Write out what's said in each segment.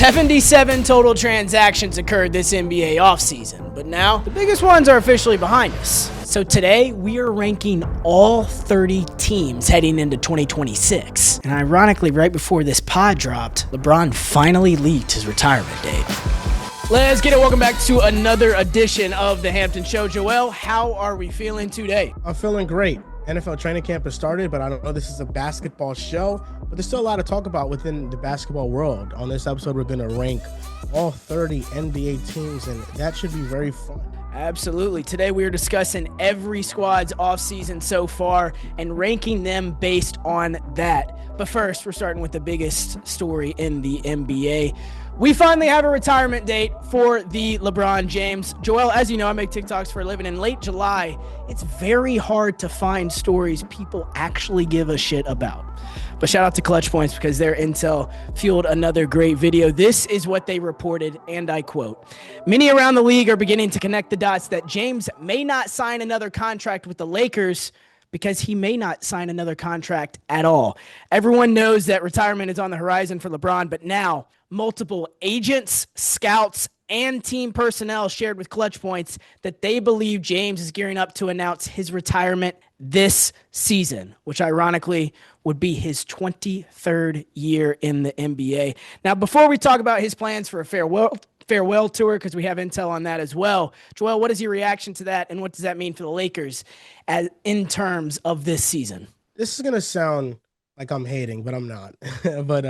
77 total transactions occurred this NBA offseason, but now the biggest ones are officially behind us. So today, we are ranking all 30 teams heading into 2026. And ironically, right before this pod dropped, LeBron finally leaked his retirement date. Let's get it. Welcome back to another edition of the Hampton Show. Joel, how are we feeling today? I'm feeling great. NFL training camp has started, but I don't know this is a basketball show, but there's still a lot to talk about within the basketball world. On this episode, we're going to rank all 30 NBA teams, and that should be very fun. Absolutely. Today we are discussing every squad's offseason so far and ranking them based on that. But first, we're starting with the biggest story in the NBA. We finally have a retirement date for the LeBron James. Joel, as you know, I make TikToks for a living. In late July, it's very hard to find stories people actually give a shit about. But shout out to ClutchPoints because their intel fueled another great video. This is what they reported, and I quote, "Many around the league are beginning to connect the dots that James may not sign another contract with the Lakers because he may not sign another contract at all. Everyone knows that retirement is on the horizon for LeBron, but now multiple agents, scouts, and team personnel shared with ClutchPoints that they believe James is gearing up to announce his retirement this season, which ironically would be his 23rd year in the NBA. Now, before we talk about his plans for a farewell tour, because we have intel on that as well, Joel, what is your reaction to that, and what does that mean for the Lakers in terms of this season? This is going to sound like I'm hating, but I'm not. But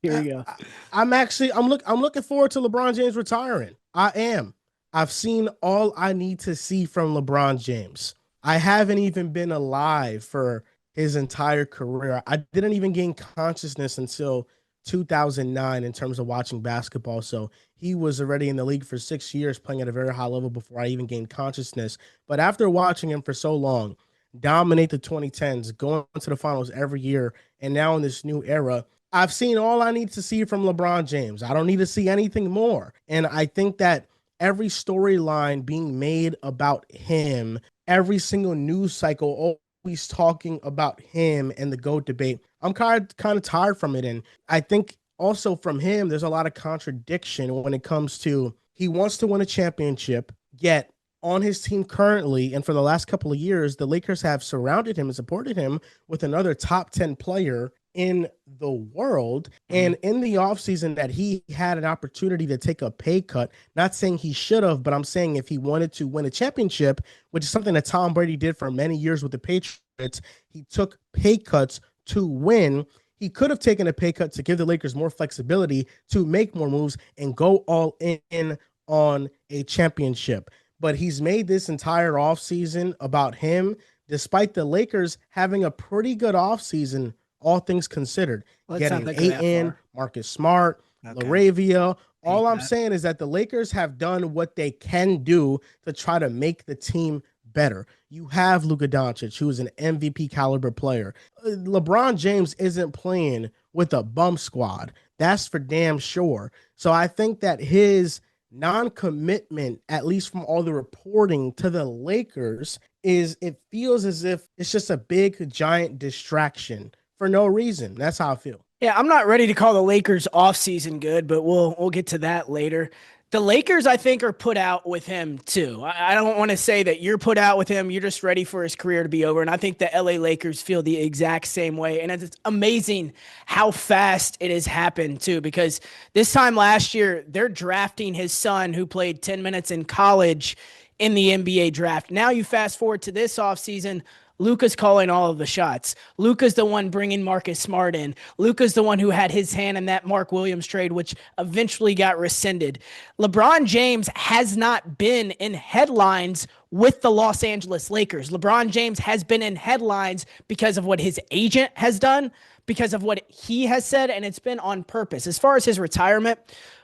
here we go. I'm looking forward to LeBron James retiring. I am. I've seen all I need to see from LeBron James. I haven't even been alive for his entire career. I didn't even gain consciousness until 2009 in terms of watching basketball. So he was already in the league for 6 years, playing at a very high level before I even gained consciousness. But after watching him for so long, dominate the 2010s, going to the finals every year, and now in this new era, I've seen all I need to see from LeBron James. I don't need to see anything more. And I think that every storyline being made about him, every single news cycle always talking about him and the GOAT debate, I'm kind of tired from it. And I think also from him, there's a lot of contradiction when it comes to he wants to win a championship, yet on his team currently, and for the last couple of years, the Lakers have surrounded him and supported him with another top 10 player in the world. And in the offseason that he had an opportunity to take a pay cut, not saying he should have, but I'm saying if he wanted to win a championship, which is something that Tom Brady did for many years with the Patriots, he took pay cuts to win. He could have taken a pay cut to give the Lakers more flexibility to make more moves and go all in on a championship. But he's made this entire offseason about him, despite the Lakers having a pretty good offseason, all things considered. Getting Ayton, Marcus Smart, Laravia. All I'm saying is that the Lakers have done what they can do to try to make the team better. You have Luka Doncic, who is an MVP caliber player. LeBron James isn't playing with a bum squad. That's for damn sure. So I think that his non-commitment, at least from all the reporting to the Lakers, it feels as if it's just a big, giant distraction for no reason. That's how I feel. Yeah, I'm not ready to call the Lakers offseason good, but we'll get to that later. The Lakers, I think, are put out with him, too. I don't want to say that you're put out with him. You're just ready for his career to be over. And I think the LA Lakers feel the exact same way. And it's amazing how fast it has happened, too, because this time last year, they're drafting his son who played 10 minutes in college in the NBA draft. Now you fast forward to this offseason, Luka's calling all of the shots. Luka's the one bringing Marcus Smart in. Luka's the one who had his hand in that Mark Williams trade, which eventually got rescinded. LeBron James has not been in headlines with the Los Angeles Lakers. LeBron James has been in headlines because of what his agent has done, because of what he has said, and it's been on purpose. As far as his retirement,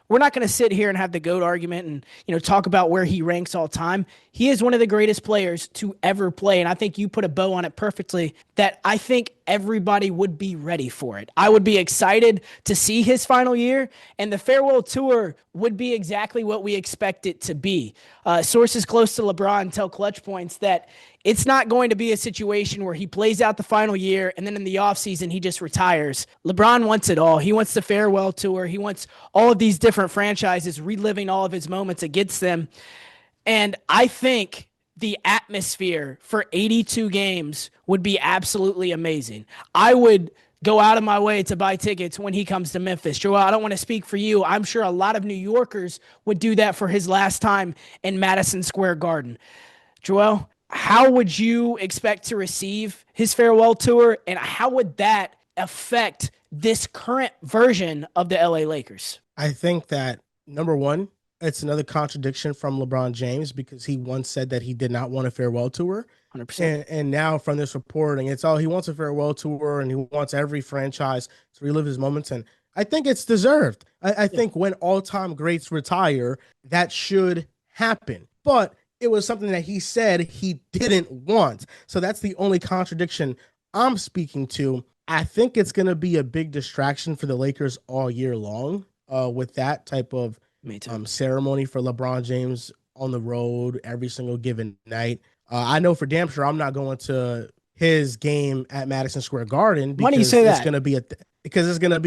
we're not going to sit here and have the GOAT argument and, talk about where he ranks all time. He is one of the greatest players to ever play. And I think you put a bow on it perfectly that I think everybody would be ready for it. I would be excited to see his final year, and the farewell tour would be exactly what we expect it to be. Sources close to LeBron tell ClutchPoints that It's not going to be a situation where he plays out the final year and then in the offseason he just retires. LeBron wants it all. He wants the farewell tour. He wants all of these different franchises reliving all of his moments against them. And I think the atmosphere for 82 games would be absolutely amazing. I would go out of my way to buy tickets when he comes to Memphis. Joel, I don't want to speak for you. I'm sure a lot of New Yorkers would do that for his last time in Madison Square Garden. Joel, how would you expect to receive his farewell tour, and how would that affect this current version of the LA Lakers? I think that, number one, it's another contradiction from LeBron James, because he once said that he did not want a farewell tour. 100%. And now from this reporting, it's he wants a farewell tour and he wants every franchise to relive his moments. And I think it's deserved. I think when all-time greats retire, that should happen. But it was something that he said he didn't want. So that's the only contradiction I'm speaking to. I think it's going to be a big distraction for the Lakers all year long with that type of ceremony for LeBron James on the road every single given night. I know for damn sure I'm not going to his game at Madison Square Garden because Why do you say it's that? going to be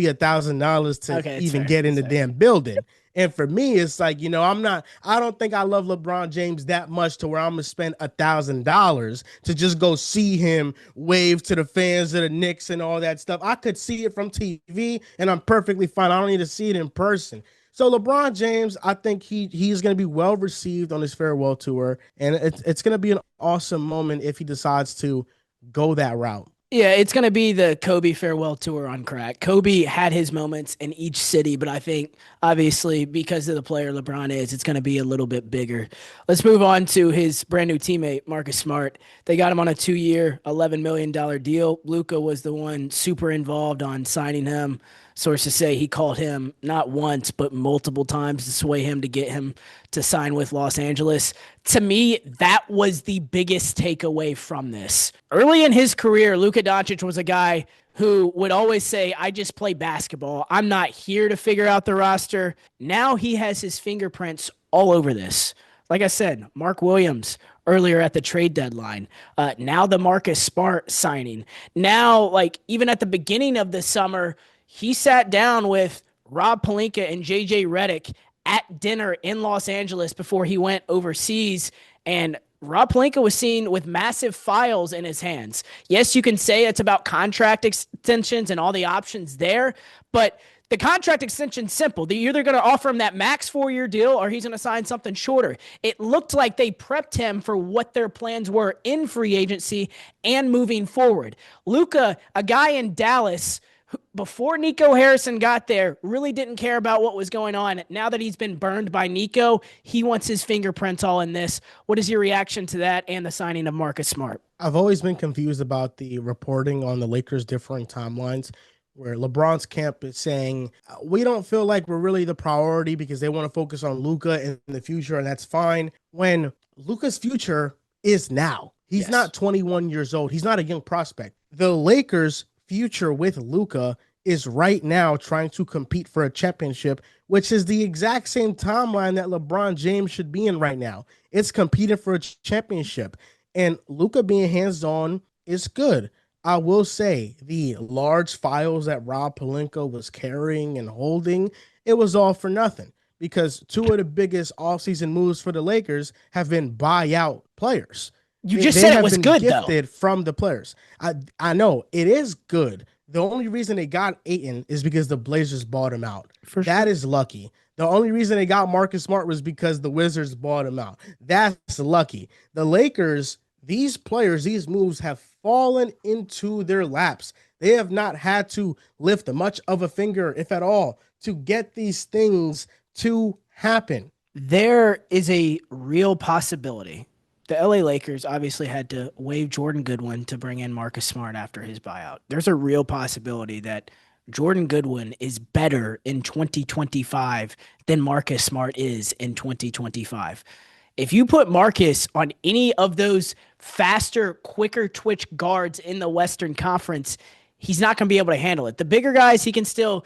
$1,000 to even get in the damn building. And for me, it's like, I don't think I love LeBron James that much to where I'm going to spend $1,000 to just go see him wave to the fans of the Knicks and all that stuff. I could see it from TV and I'm perfectly fine. I don't need to see it in person. So LeBron James, I think he's going to be well received on his farewell tour, and it's going to be an awesome moment if he decides to go that route. Yeah, it's going to be the Kobe farewell tour on crack. Kobe had his moments in each city, but I think obviously because of the player LeBron is, it's going to be a little bit bigger. Let's move on to his brand new teammate, Marcus Smart. They got him on a 2-year, $11 million deal. Luka was the one super involved on signing him. Sources say he called him not once, but multiple times to sway him to get him to sign with Los Angeles. To me, that was the biggest takeaway from this. Early in his career, Luka Doncic was a guy who would always say, I just play basketball. I'm not here to figure out the roster. Now he has his fingerprints all over this. Like I said, Mark Williams earlier at the trade deadline. Now the Marcus Smart signing. Now, even at the beginning of the summer, he sat down with Rob Pelinka and JJ Redick at dinner in Los Angeles before he went overseas, and Rob Pelinka was seen with massive files in his hands. Yes, you can say it's about contract extensions and all the options there, but the contract extension's simple. They're either going to offer him that max 4-year deal or he's going to sign something shorter. It looked like they prepped him for what their plans were in free agency and moving forward. Luka, a guy in Dallas before Nico Harrison got there, really didn't care about what was going on. Now that he's been burned by Nico, he wants his fingerprints all in this. What is your reaction to that and the signing of Marcus Smart? I've always been confused about the reporting on the Lakers' differing timelines, where LeBron's camp is saying, we don't feel like we're really the priority because they want to focus on Luka in the future, and that's fine. When Luka's future is now. He's not 21 years old. He's not a young prospect. The Lakers' future with Luka is right now trying to compete for a championship, which is the exact same timeline that LeBron James should be in right now. It's competing for a championship, and Luka being hands-on is good. I will say the large files that Rob Pelinka was carrying and holding, it was all for nothing, because two of the biggest offseason moves for the Lakers have been buyout players. You just said it was good, gifted though. From the players. I know it is good. The only reason they got Ayton is because the Blazers bought him out. That is lucky. The only reason they got Marcus Smart was because the Wizards bought him out. That's lucky. The Lakers, these players, these moves have fallen into their laps. They have not had to lift much of a finger, if at all, to get these things to happen. There is a real possibility. The LA Lakers obviously had to waive Jordan Goodwin to bring in Marcus Smart after his buyout. There's a real possibility that Jordan Goodwin is better in 2025 than Marcus Smart is in 2025. If you put Marcus on any of those faster, quicker twitch guards in the Western Conference, he's not going to be able to handle it. The bigger guys he can still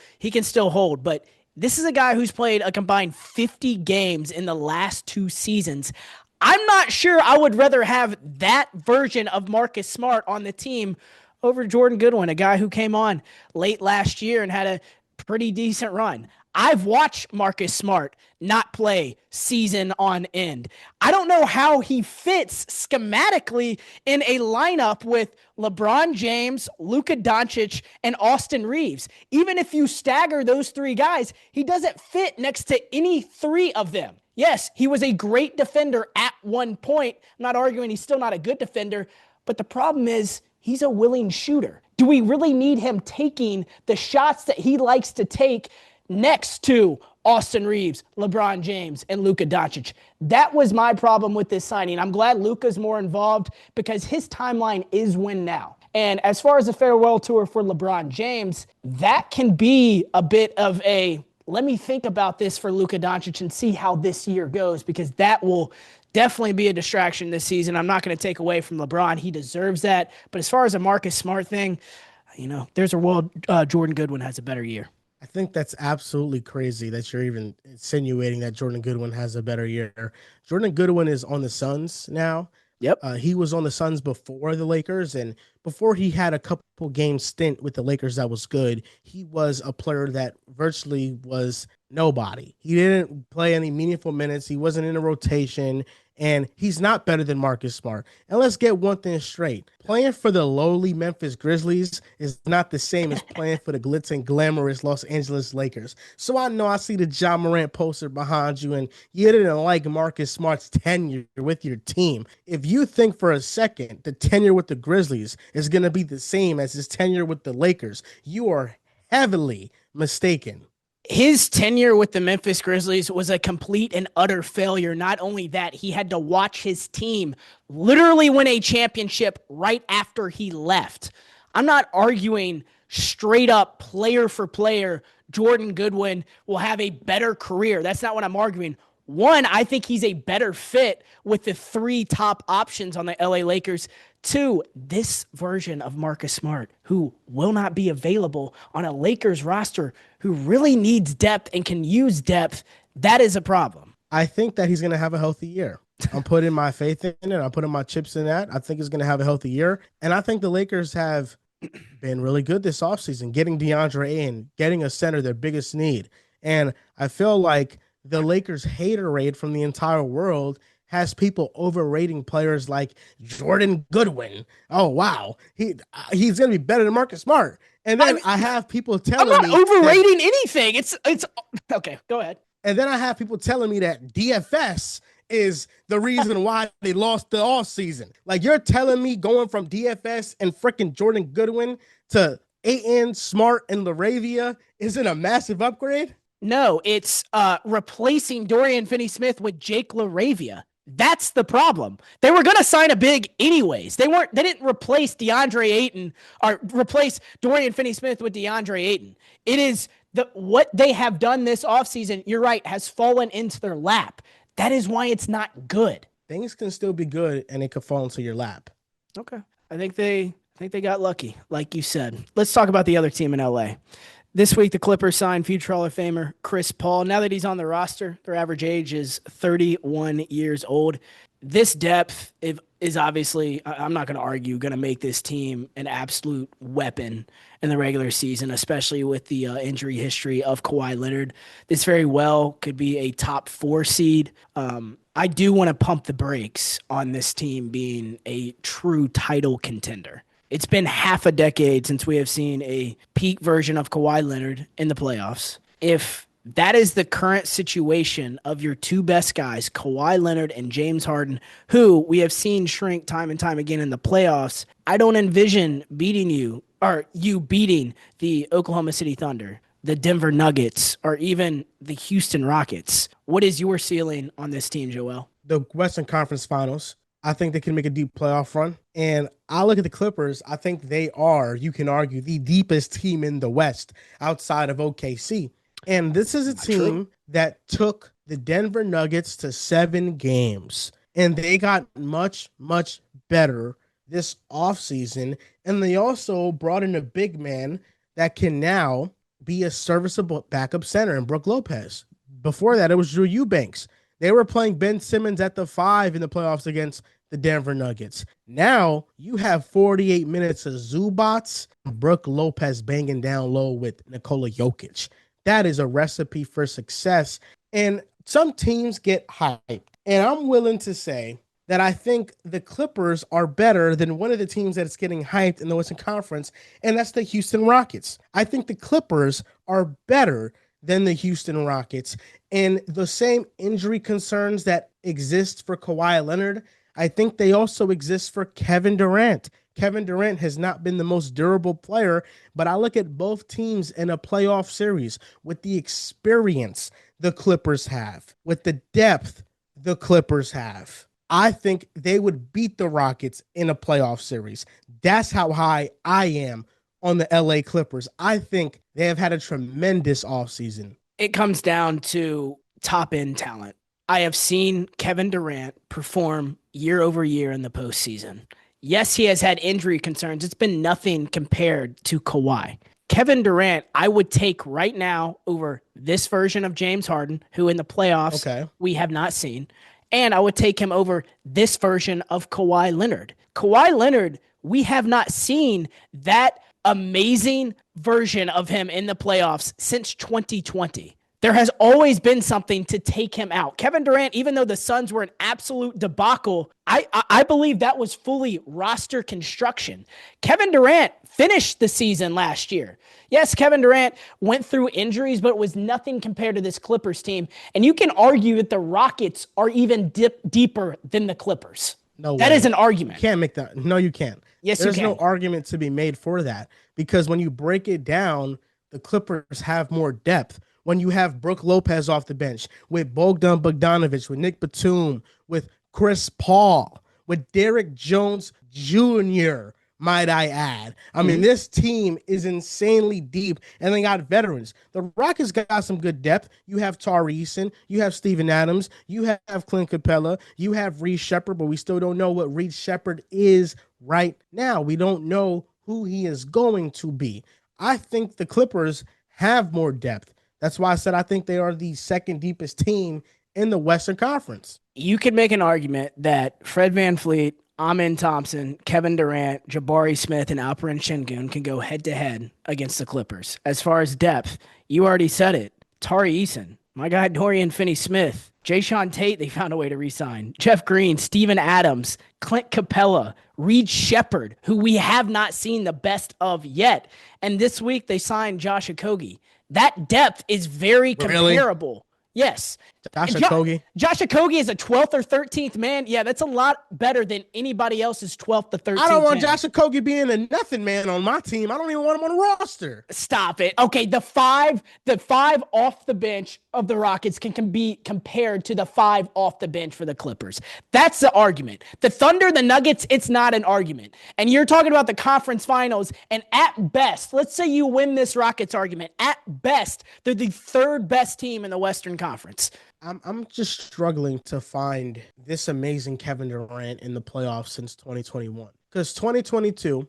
hold, but this is a guy who's played a combined 50 games in the last 2 seasons. I'm not sure I would rather have that version of Marcus Smart on the team over Jordan Goodwin, a guy who came on late last year and had a pretty decent run. I've watched Marcus Smart not play season on end. I don't know how he fits schematically in a lineup with LeBron James, Luka Doncic, and Austin Reeves. Even if you stagger those three guys, he doesn't fit next to any three of them. Yes, he was a great defender at one point. I'm not arguing he's still not a good defender, but the problem is he's a willing shooter. Do we really need him taking the shots that he likes to take next to Austin Reeves, LeBron James, and Luka Doncic? That was my problem with this signing. I'm glad Luka's more involved because his timeline is win now. And as far as the farewell tour for LeBron James, that can be a bit of a let me think about this for Luka Doncic and see how this year goes, because that will definitely be a distraction this season. I'm not going to take away from LeBron. He deserves that. But as far as a Marcus Smart thing, there's a world Jordan Goodwin has a better year. I think that's absolutely crazy that you're even insinuating that Jordan Goodwin has a better year. Jordan Goodwin is on the Suns now. Yep. He was on the Suns before the Lakers, and before he had a couple game stint with the Lakers that was good, he was a player that virtually was nobody. He didn't play any meaningful minutes. He wasn't in a rotation, and he's not better than Marcus Smart. And let's get one thing straight. Playing for the lowly Memphis Grizzlies is not the same as playing for the glitz and glamorous Los Angeles Lakers. So I know I see the Ja Morant poster behind you, and you didn't like Marcus Smart's tenure with your team. If you think for a second the tenure with the Grizzlies is going to be the same as his tenure with the Lakers, you are heavily mistaken. His tenure with the Memphis Grizzlies was a complete and utter failure. Not only that, he had to watch his team literally win a championship right after he left. I'm not arguing straight up player for player Jordan Goodwin will have a better career. That's not what I'm arguing. One, I think he's a better fit with the three top options on the LA Lakers. Two, this version of Marcus Smart, who will not be available on a Lakers roster, who really needs depth and can use depth, that is a problem. I think that he's going to have a healthy year. I'm putting my faith in it. I'm putting my chips in that. I think he's going to have a healthy year. And I think the Lakers have been really good this offseason, getting DeAndre in, getting a center, their biggest need. And I feel like the Lakers hater rate from the entire world has people overrating players like Jordan Goodwin. Oh, wow. He's going to be better than Marcus Smart. And then I have people telling me... I'm not overrating anything. It's okay, go ahead. And then I have people telling me that DFS is the reason why they lost the offseason. Like, you're telling me going from DFS and freaking Jordan Goodwin to AN, Smart, and LaRavia isn't a massive upgrade? No, it's replacing Dorian Finney-Smith with Jake LaRavia. That's the problem. They were going to sign a big anyways. They didn't replace DeAndre Ayton or replace Dorian Finney-Smith with DeAndre Ayton. It is what they have done this offseason, you're right, has fallen into their lap. That is why it's not good. Things can still be good and it could fall into your lap. Okay. I think they got lucky, like you said. Let's talk about the other team in LA. This week, the Clippers signed future Hall of Famer Chris Paul. Now that he's on the roster, their average age is 31 years old. This depth is obviously, I'm not going to argue, going to make this team an absolute weapon in the regular season, especially with the injury history of Kawhi Leonard. This very well could be a top 4 seed. I do want to pump the brakes on this team being a true title contender. It's been half a decade since we have seen a peak version of Kawhi Leonard in the playoffs. If that is the current situation of your two best guys, Kawhi Leonard and James Harden, who we have seen shrink time and time again in the playoffs, I don't envision beating you beating the Oklahoma City Thunder, the Denver Nuggets, or even the Houston Rockets. What is your ceiling on this team, Joel? The Western Conference Finals. I think they can make a deep playoff run. And I look at the Clippers. I think they are, you can argue, the deepest team in the West outside of OKC. And this is a team that took the Denver Nuggets to 7 games. And they got much, much better this offseason. And they also brought in a big man that can now be a serviceable backup center in Brook Lopez. Before that, it was Drew Eubanks. They were playing Ben Simmons at the 5 in the playoffs against the Denver Nuggets. Now you have 48 minutes of Zubats, Brook Lopez banging down low with Nikola Jokic. That is a recipe for success. And some teams get hyped. And I'm willing to say that I think the Clippers are better than one of the teams that's getting hyped in the Western Conference, and that's the Houston Rockets. I think the Clippers are better than the Houston Rockets. And the same injury concerns that exist for Kawhi Leonard, I think they also exist for Kevin Durant. Kevin Durant has not been the most durable player, but I look at both teams in a playoff series with the experience the Clippers have, with the depth the Clippers have. I think they would beat the Rockets in a playoff series. That's how high I am on the LA Clippers. I think they have had a tremendous offseason. It comes down to top-end talent. I have seen Kevin Durant perform year over year in the postseason. Yes, he has had injury concerns. It's been nothing compared to Kawhi. Kevin Durant, I would take right now over this version of James Harden, who in the playoffs we have not seen. And I would take him over this version of Kawhi Leonard. Kawhi Leonard, we have not seen that amazing version of him in the playoffs since 2020. There has always been something to take him out. Kevin Durant, even though the Suns were an absolute debacle, I believe that was fully roster construction. Kevin Durant finished the season last year. Yes, Kevin Durant went through injuries, but it was nothing compared to this Clippers team. And you can argue that the Rockets are even deeper than the Clippers. No way. That is an argument. You can't make that. No, you can't. Yes, There's you can. no argument to be made for that, because when you break it down, the Clippers have more depth. When you have Brook Lopez off the bench, with Bogdan Bogdanović, with Nick Batum, with Chris Paul, with Derrick Jones Jr., might I add. I mean, this team is insanely deep, and they got veterans. The Rockets got some good depth. You have Tari Eason, you have Steven Adams, you have Clint Capella, you have Reed Shepherd, but we still don't know what Reed Shepherd is right now. We don't know who he is going to be. I think the Clippers have more depth. That's why I said I think they are the second deepest team in the Western Conference. You could make an argument that Fred VanVleet, Amen Thompson, Kevin Durant, Jabari Smith, and Alperen Şengün can go head-to-head against the Clippers. As far as depth, you already said it. Tari Eason, my guy Dorian Finney-Smith, Jayshawn Tate, they found a way to re-sign. Jeff Green, Steven Adams, Clint Capella, Reed Shepherd, who we have not seen the best of yet. And this week they signed Josh Okogie. That depth is very comparable. Really? Yes. Josh Okogie is a 12th or 13th man. Yeah, that's a lot better than anybody else's 12th to 13th. I don't want Josh Okogie being a nothing man on my team. I don't even want him on the roster. Stop it. Okay, the five off the bench of the Rockets can be compared to the 5 off the bench for the Clippers. That's the argument. The Thunder, the Nuggets, it's not an argument. And you're talking about the conference finals, and at best, let's say you win this Rockets argument, at best, they're the 3rd best team in the Western Conference. I'm just struggling to find this amazing Kevin Durant in the playoffs since 2021. Because 2022,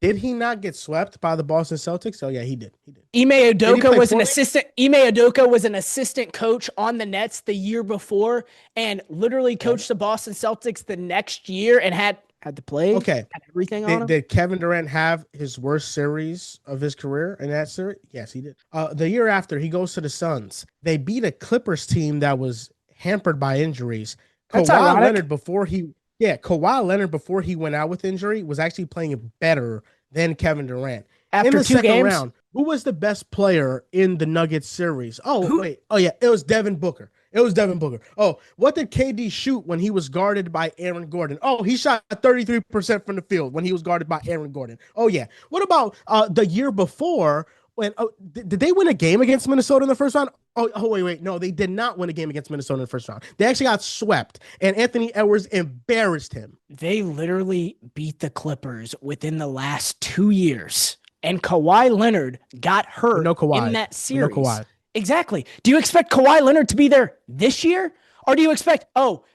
did he not get swept by the Boston Celtics? Oh yeah, he did. Ime Udoka was an assistant. Ime Udoka was an assistant coach on the Nets the year before, and literally coached the Boston Celtics the next year and had to play. Okay, had everything on him. Did Kevin Durant have his worst series of his career in that series? Yes, he did. The year after, he goes to the Suns. They beat a Clippers team that was hampered by injuries. That's Kawhi ironic. Leonard Kawhi Leonard before he went out with injury was actually playing better than Kevin Durant. After in the 2 second games, round, who was the best player in the Nuggets series? It was Devin Booker. Oh, what did KD shoot when he was guarded by Aaron Gordon? Oh, he shot 33% from the field when he was guarded by Aaron Gordon. Oh, yeah. What about the year before when did they win a game against Minnesota in the first round? Wait. No, they did not win a game against Minnesota in the first round. They actually got swept, and Anthony Edwards embarrassed him. They literally beat the Clippers within the last 2 years, and Kawhi Leonard got hurt in that series. No Kawhi. Exactly. Do you expect Kawhi Leonard to be there this year? Or do you expect,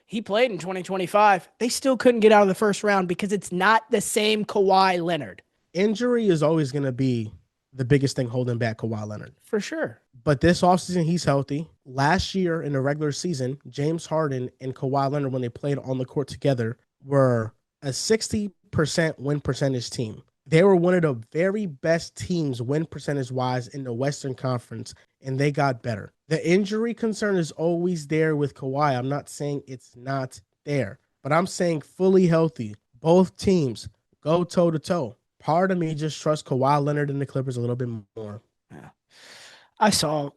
he played in 2025. They still couldn't get out of the first round because it's not the same Kawhi Leonard. Injury is always going to be the biggest thing holding back Kawhi Leonard. For sure. But this offseason, he's healthy. Last year in the regular season, James Harden and Kawhi Leonard, when they played on the court together, were a 60% win percentage team. They were one of the very best teams win percentage-wise in the Western Conference, and they got better. The injury concern is always there with Kawhi. I'm not saying it's not there, but I'm saying fully healthy. Both teams go toe-to-toe. Part of me just trusts Kawhi Leonard and the Clippers a little bit more. Yeah. I saw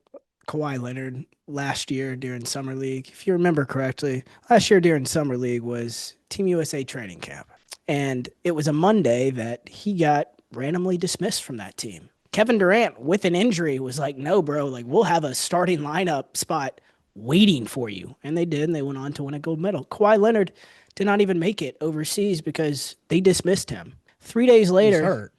Kawhi Leonard last year during Summer League. If you remember correctly, last year during Summer League was Team USA training camp. And it was a Monday that he got randomly dismissed from that team. Kevin Durant, with an injury, was like, no, bro, like we'll have a starting lineup spot waiting for you. And they did, and they went on to win a gold medal. Kawhi Leonard did not even make it overseas because they dismissed him. 3 days later,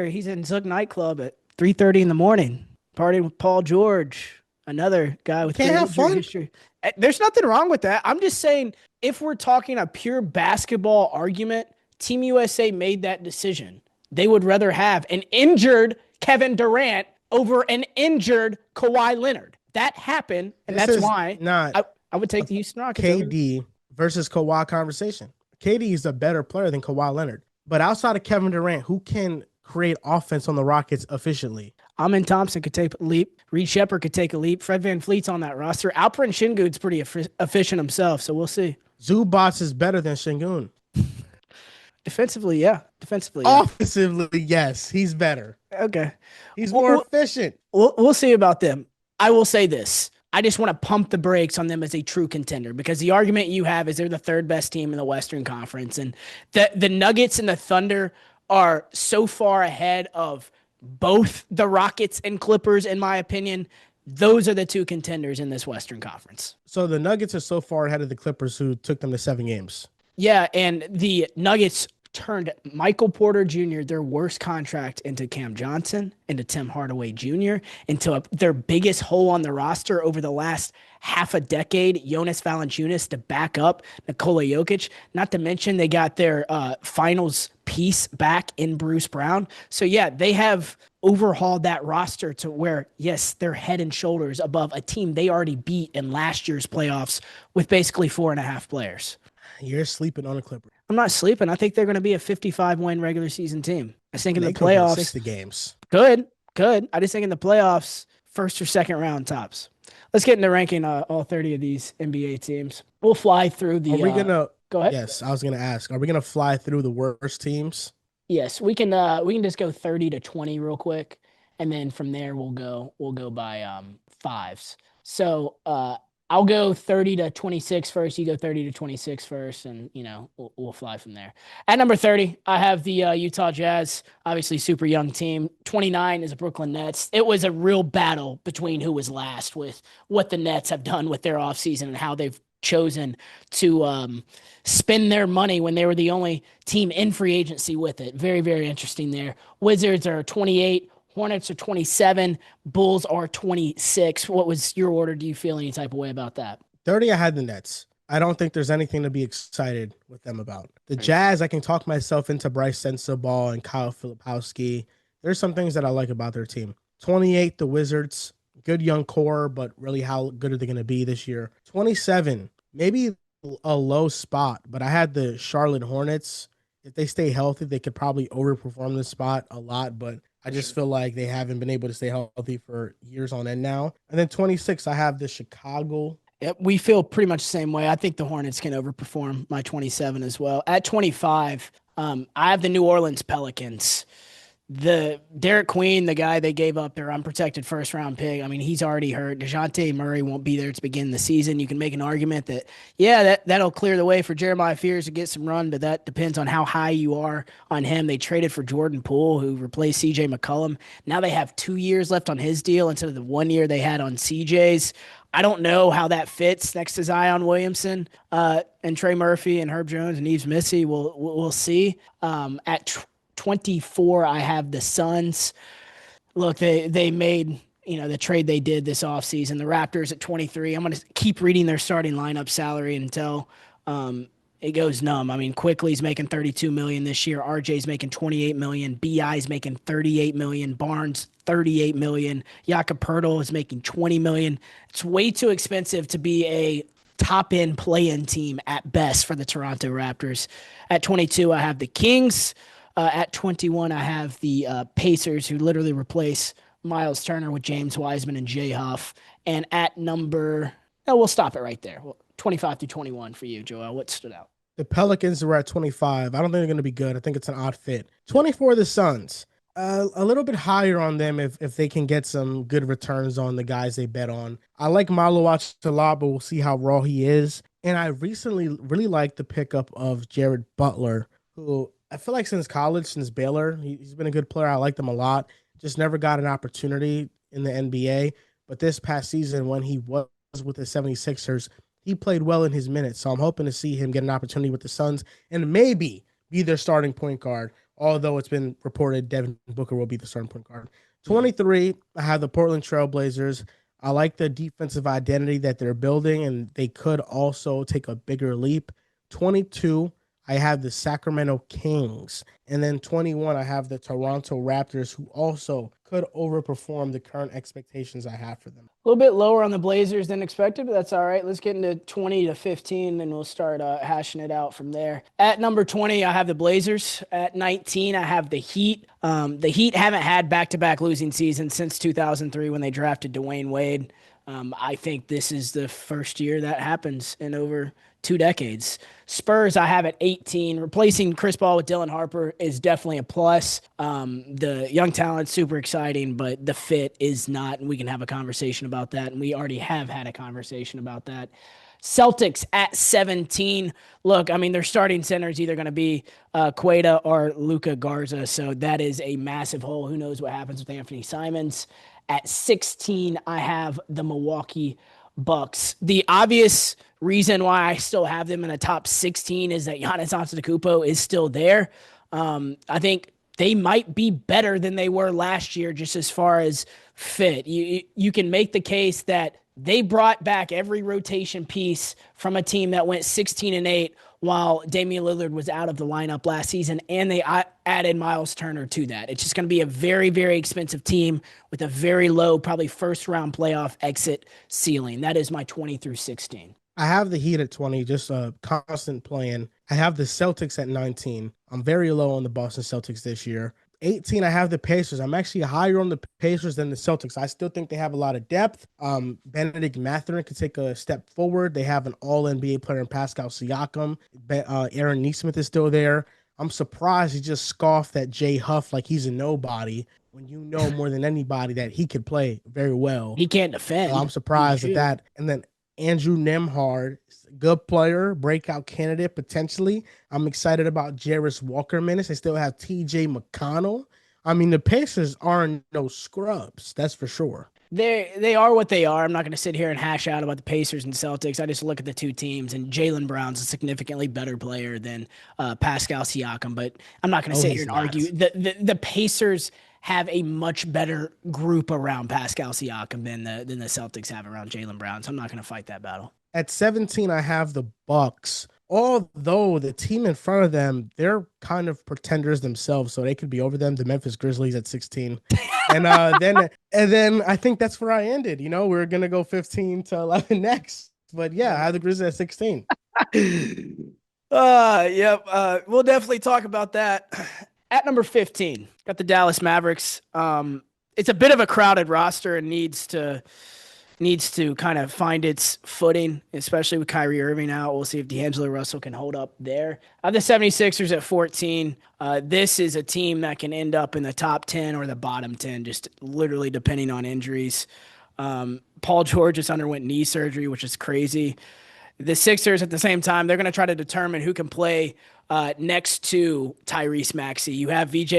he's in Zug nightclub at 3:30 in the morning, partying with Paul George, another guy with history. There's nothing wrong with that. I'm just saying, if we're talking a pure basketball argument, Team USA made that decision. They would rather have an injured Kevin Durant over an injured Kawhi Leonard. That happened, and that's why I would take the Houston Rockets. KD versus Kawhi conversation. KD is a better player than Kawhi Leonard. But outside of Kevin Durant, who can create offense on the Rockets efficiently? Amin Thompson could take a leap. Reed Shepherd could take a leap. Fred VanVleet's on that roster. Alperen Şengün's pretty efficient himself, so we'll see. Zubac is better than Şengün. Defensively, yeah. Offensively, yes. He's better. Okay. He's more efficient. We'll see about them. I will say this. I just want to pump the brakes on them as a true contender, because the argument you have is they're the third best team in the Western Conference. And the Nuggets and the Thunder are so far ahead of both the Rockets and Clippers, in my opinion. Those are the two contenders in this Western Conference. So the Nuggets are so far ahead of the Clippers, who took them to 7 games. Yeah, and the Nuggets turned Michael Porter Jr., their worst contract, into Cam Johnson, into Tim Hardaway Jr., into their biggest hole on the roster over the last half a decade, Jonas Valanciunas, to back up Nikola Jokic. Not to mention they got their finals piece back in Bruce Brown. So, yeah, they have overhauled that roster to where, yes, they're head and shoulders above a team they already beat in last year's playoffs with basically 4.5 players. You're sleeping on the Clippers. I'm not sleeping. I think they're going to be a 55-win regular season team. I think in the playoffs, 60 games. Good. I just think in the playoffs, first or second round tops. Let's get into ranking all 30 of these NBA teams. We'll fly through the. Are we gonna? Go ahead. Yes, I was gonna ask. Are we gonna fly through the worst teams? Yes, we can. We can just go 30 to 20 real quick, and then from there we'll go by fives. So I'll go 30 to 26 first. You go 30 to 26 first, and we'll fly from there. At number 30, I have the Utah Jazz. Obviously, super young team. 29 is the Brooklyn Nets. It was a real battle between who was last with what the Nets have done with their offseason and how they've chosen to spend their money when they were the only team in free agency with it. Very, very interesting there. Wizards are 28. Hornets are 27. Bulls are 26. What was your order? Do you feel any type of way about that? 30, I had the Nets. I don't think there's anything to be excited with them about. The Jazz, I can talk myself into Bryce Sensabaugh and Kyle Filipowski. There's some things that I like about their team. 28, the Wizards. Good young core, but really how good are they going to be this year? 27, maybe a low spot, but I had the Charlotte Hornets. If they stay healthy, they could probably overperform this spot a lot, but I just feel like they haven't been able to stay healthy for years on end now. And then 26, I have the Chicago. Yep, we feel pretty much the same way. I think the Hornets can overperform my 27 as well. At 25, I have the New Orleans Pelicans. The Derek Queen, the guy they gave up their unprotected first-round pick, I mean, he's already hurt. DeJounte Murray won't be there to begin the season. You can make an argument that, yeah, that'll clear the way for Jeremiah Fears to get some run, but that depends on how high you are on him. They traded for Jordan Poole, who replaced C.J. McCollum. Now they have 2 years left on his deal instead of the 1 year they had on C.J.'s. I don't know how that fits next to Zion Williamson and Trey Murphy and Herb Jones and Yves Missy. We'll see. At 24, I have the Suns. Look, they made the trade they did this offseason. The Raptors at 23. I'm going to keep reading their starting lineup salary until it goes numb. I mean, Quickly's making 32 million this year. RJ's making 28 million. BI's making 38 million. Barnes 38 million. Jakob Poeltl is making 20 million. It's way too expensive to be a top end play-in team at best for the Toronto Raptors. At 22, I have the Kings. At 21, I have the Pacers, who literally replace Miles Turner with James Wiseman and Jay Huff. And at number, oh, we'll stop it right there. 25 through 21 for you, Joel. What stood out? The Pelicans were at 25. I don't think they're going to be good. I think it's an odd fit. 24, the Suns. A little bit higher on them if they can get some good returns on the guys they bet on. I like Malowach a lot, but we'll see how raw he is. And I recently really liked the pickup of Jared Butler, who I feel like since college, since Baylor, he's been a good player. I liked him a lot. Just never got an opportunity in the NBA. But this past season, when he was with the 76ers, he played well in his minutes. So I'm hoping to see him get an opportunity with the Suns and maybe be their starting point guard. Although it's been reported Devin Booker will be the starting point guard. 23, I have the Portland Trail Blazers. I like the defensive identity that they're building, and they could also take a bigger leap. 22, I have the Sacramento Kings. And then 21, I have the Toronto Raptors, who also could overperform the current expectations I have for them. A little bit lower on the Blazers than expected, but that's all right. Let's get into 20 to 15, and we'll start hashing it out from there. At number 20, I have the Blazers. At 19, I have the Heat. The Heat haven't had back-to-back losing seasons since 2003 when they drafted Dwayne Wade. I think this is the first year that happens in over 2 decades. Spurs, I have at 18. Replacing Chris Paul with Dylan Harper is definitely a plus. The young talent's super exciting, but the fit is not, and we can have a conversation about that, and we already have had a conversation about that. Celtics at 17. Look, I mean, their starting center is either going to be Queta or Luka Garza, so that is a massive hole. Who knows what happens with Anthony Simons? At 16, I have the Milwaukee Bucks. The obvious reason why I still have them in the top 16 is that Giannis Antetokounmpo is still there. I think they might be better than they were last year just as far as fit. You can make the case that they brought back every rotation piece from a team that went 16-8 while Damian Lillard was out of the lineup last season, and they added Miles Turner to that. It's just going to be a very, very expensive team with a very low, probably first-round playoff exit ceiling. That is my 20 through 16. I have the Heat at 20, just a constant playing. I have the Celtics at 19. I'm very low on the Boston Celtics this year. 18, I have the Pacers. I'm actually higher on the Pacers than the Celtics. I still think they have a lot of depth. Benedict Mathurin could take a step forward. They have an all-NBA player in Pascal Siakam. Aaron Nesmith is still there. I'm surprised he just scoffed at Jay Huff like he's a nobody when you know more than anybody that he could play very well. He can't defend. I'm surprised at that. And then Andrew Nembhard, good player, breakout candidate potentially. I'm excited about Jarris Walker minutes. They still have TJ McConnell. I mean, the Pacers aren't no scrubs, that's for sure. They are what they are. I'm not going to sit here and hash out about the Pacers and Celtics. I just look at the two teams, and Jaylen Brown's a significantly better player than Pascal Siakam. But I'm not going to sit here and argue. The Pacers have a much better group around Pascal Siakam than the Celtics have around Jaylen Brown. So I'm not going to fight that battle. At 17, I have the Bucks. Although the team in front of them, they're kind of pretenders themselves, so they could be over them. The Memphis Grizzlies at 16. And then I think that's where I ended. You know, we're going to go 15 to 11 next. But yeah, I have the Grizzlies at 16. Yep. We'll definitely talk about that. At number 15, got the Dallas Mavericks. It's a bit of a crowded roster and needs to kind of find its footing, especially with Kyrie Irving out. We'll see if D'Angelo Russell can hold up there. I have the 76ers at 14. This is a team that can end up in the top 10 or the bottom 10, just literally depending on injuries. Paul George just underwent knee surgery, which is crazy. The Sixers, at the same time, they're going to try to determine who can play next to Tyrese Maxey. You have VJ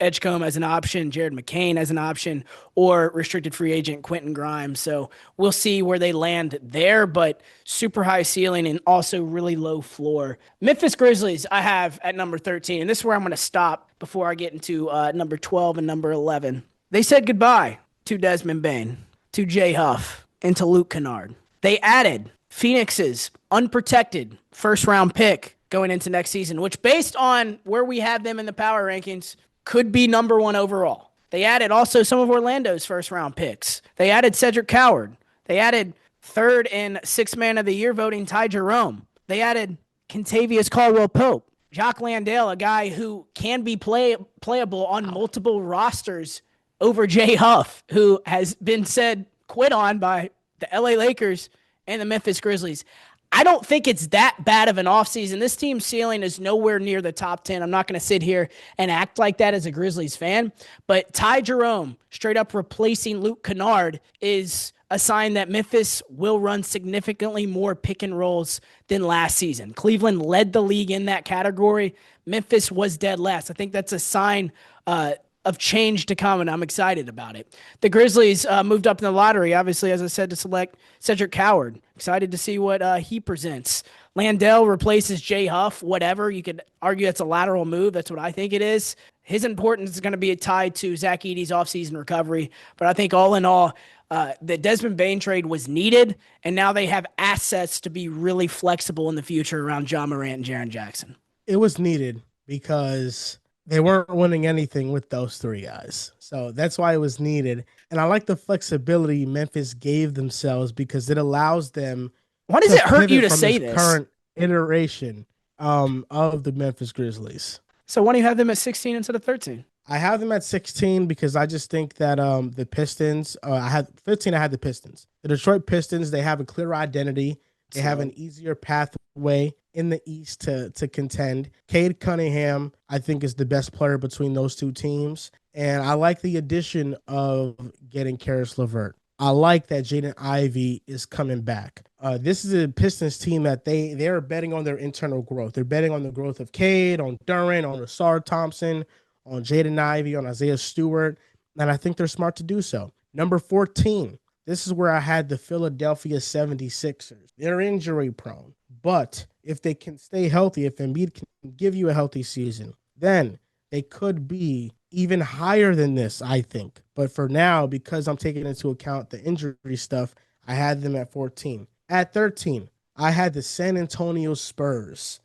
Edgecombe as an option, Jared McCain as an option, or restricted free agent Quentin Grimes. So we'll see where they land there, but super high ceiling and also really low floor. Memphis Grizzlies, I have at number 13, and this is where I'm going to stop before I get into number 12 and number 11. They said goodbye to Desmond Bane, to Jay Huff, and to Luke Kennard. They added Phoenix's unprotected first-round pick going into next season, which based on where we have them in the power rankings could be number 1 overall. They added also some of Orlando's first round picks. They added Cedric Coward. They added 3rd and 6th man of the year voting Ty Jerome. They added Kentavious Caldwell-Pope. Jock Landale, a guy who can be playable on multiple rosters over Jay Huff, who has been said quit on by the LA Lakers and the Memphis Grizzlies. I don't think it's that bad of an offseason. This team's ceiling is nowhere near the top 10. I'm not going to sit here and act like that as a Grizzlies fan, but Ty Jerome, straight up replacing Luke Kennard, is a sign that Memphis will run significantly more pick and rolls than last season. Cleveland led the league in that category. Memphis was dead last. I think that's a sign of change to come, and I'm excited about it. The Grizzlies moved up in the lottery, obviously, as I said, to select Cedric Coward. Excited to see what he presents. Landale replaces Jay Huff, whatever. You could argue that's a lateral move. That's what I think it is. His importance is going to be tied to Zach Edey's offseason recovery. But I think all in all, the Desmond Bane trade was needed, and now they have assets to be really flexible in the future around Ja Morant and Jaren Jackson. It was needed because they weren't winning anything with those 3 guys. So that's why it was needed. And I like the flexibility Memphis gave themselves because it allows them. Why does it hurt you to say this? Current iteration of the Memphis Grizzlies. So why do you have them at 16 instead of 13? I have them at 16 because I just think that the Pistons, I had 15, I had the Pistons. The Detroit Pistons, they have a clear identity. They have an easier pathway in the East to contend. Cade Cunningham, I think, is the best player between those 2 teams. And I like the addition of getting Karis LeVert. I like that Jaden Ivey is coming back. This is a Pistons team that they're betting on their internal growth. They're betting on the growth of Cade, on Duren, on Rasard Thompson, on Jaden Ivey, on Isaiah Stewart. And I think they're smart to do so. Number 14. This is where I had the Philadelphia 76ers. They're injury prone, but if they can stay healthy, if Embiid can give you a healthy season, then they could be even higher than this, I think. But for now, because I'm taking into account the injury stuff, I had them at 14. At 13, I had the San Antonio Spurs.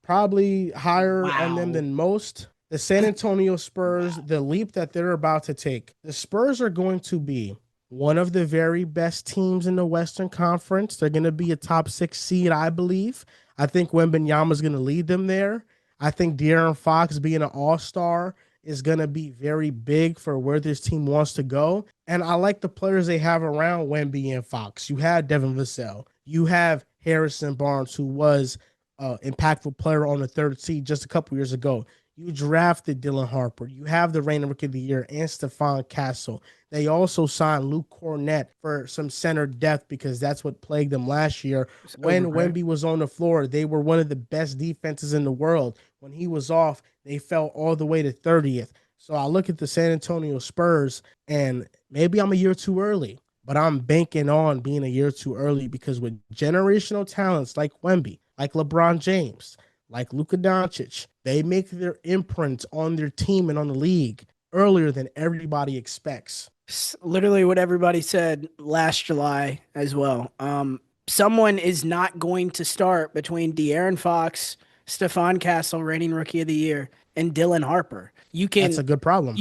Probably higher on them than most. The San Antonio Spurs, the leap that they're about to take. The Spurs are going to be one of the very best teams in the Western Conference. They're going to be a top 6 seed, I believe. I think Wembanyama is going to lead them there. I think De'Aaron Fox being an all-star is going to be very big for where this team wants to go. And I like the players they have around Wemby and Fox. You have Devin Vassell. You have Harrison Barnes, who was an impactful player on the 3rd seed just a couple years ago. You drafted Dylan Harper. You have the reigning Rookie of the Year and Stephon Castle. They also signed Luke Cornett for some center depth because that's what plagued them last year. When Wemby was on the floor, they were one of the best defenses in the world. When he was off, they fell all the way to 30th. So I look at the San Antonio Spurs, and maybe I'm a year too early, but I'm banking on being a year too early because with generational talents like Wemby, like LeBron James, like Luka Doncic, they make their imprint on their team and on the league earlier than everybody expects. Literally what everybody said last July as well. Someone is not going to start between De'Aaron Fox, Stephon Castle, reigning Rookie of the Year, and Dylan Harper. That's a good problem.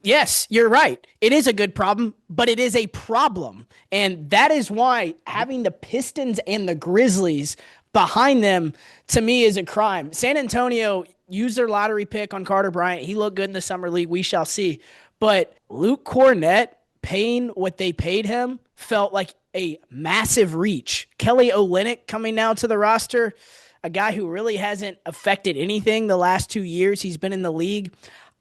Yes, you're right. It is a good problem, but it is a problem. And that is why having the Pistons and the Grizzlies behind them, to me, is a crime. San Antonio used their lottery pick on Carter Bryant. He looked good in the summer league. We shall see. But Luke Cornett paying what they paid him felt like a massive reach. Kelly Olynyk coming now to the roster, a guy who really hasn't affected anything the last 2 years he's been in the league.